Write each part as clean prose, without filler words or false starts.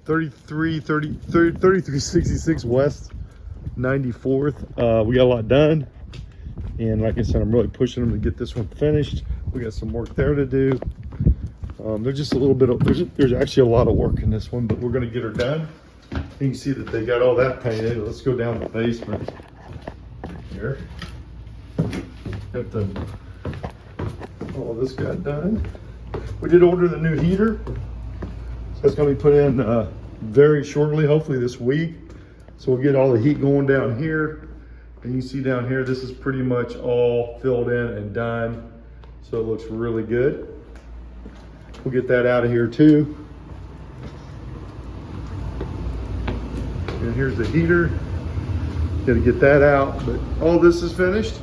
3366 West 94th. We got a lot done. And like I said, I'm really pushing them to get this one finished. We got some work there to do. There's just a little bit of, there's actually a lot of work in this one, but we're gonna get her done. You can see that they got all that painted. Let's go down to the basement here. Got all this got done. We did order the new heater. So it's gonna be put in very shortly, hopefully this week. So we'll get all the heat going down here. And you see down here, this is pretty much all filled in and done. So it looks really good. We'll get that out of here too. And here's the heater. Got to get that out, but all this is finished.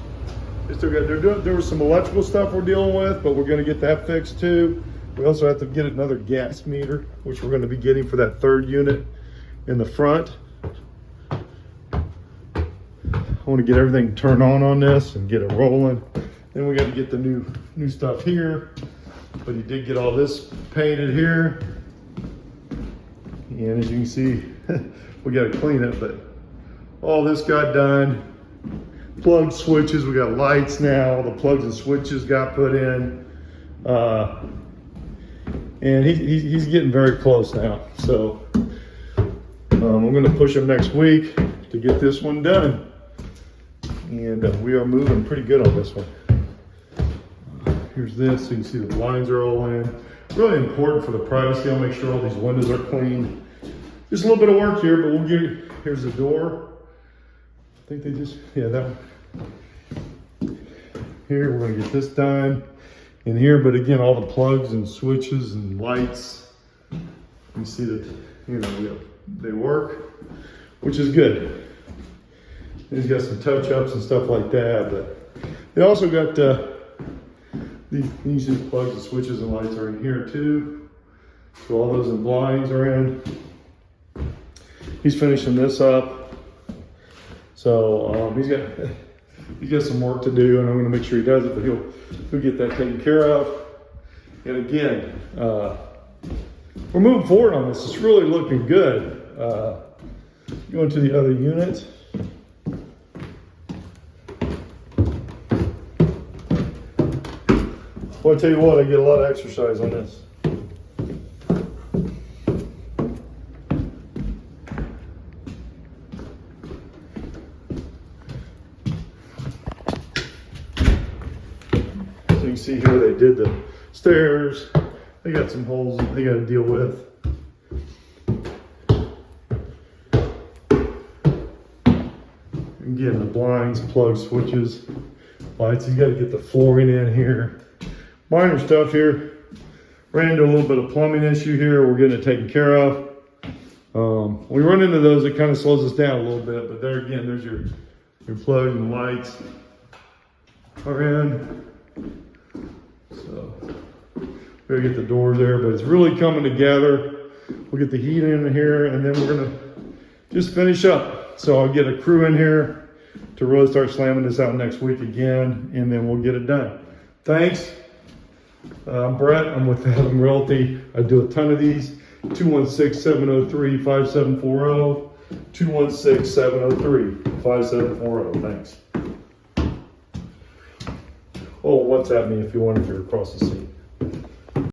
There was some electrical stuff we're dealing with, but we're going to get that fixed too. We also have to get another gas meter, which we're going to be getting for that third unit in the front. I want to get everything turned on this and get it rolling. Then we got to get the new stuff here. But he did get all this painted here. And as you can see, we got to clean it, but all this got done. Plug switches, we got lights now. All the plugs and switches got put in. And he's getting very close now. So I'm gonna push him next week to get this one done. And we are moving pretty good on this one. Here's this, so you can see the blinds are all in. Really important for the privacy. I'll make sure all these windows are clean. Just a little bit of work here, but we'll get, here's the door. I think they just, yeah, that one. Here, we're gonna get this done in here, but again, all the plugs and switches and lights, you see that, you know, they work, which is good. He's got some touch-ups and stuff like that, but they also got these plugs and switches and lights are in here too. So all those and blinds are in. He's finishing this up. So he's got some work to do, and I'm going to make sure he does it, but he'll get that taken care of. And again, we're moving forward on this. It's really looking good. Going to the other unit. Well, I tell you what, I get a lot of exercise on this. So you can see here they did the stairs. They got some holes they got to deal with. Again, the blinds, plugs, switches, lights. You got to get the flooring in here. Minor stuff here. Ran into a little bit of plumbing issue here. We're getting it taken care of. When we run into those, it kind of slows us down a little bit. But there again, there's your plug and lights are in. So we gotta get the doors there, but it's really coming together. We'll get the heat in here, and then we're gonna just finish up. So I'll get a crew in here to really start slamming this out next week again, and then we'll get it done. Thanks. I'm Brett. I'm with Avalon Realty. I do a ton of these. 216-703-5740. 216-703-5740. Thanks. Oh, WhatsApp me if you're across the sea.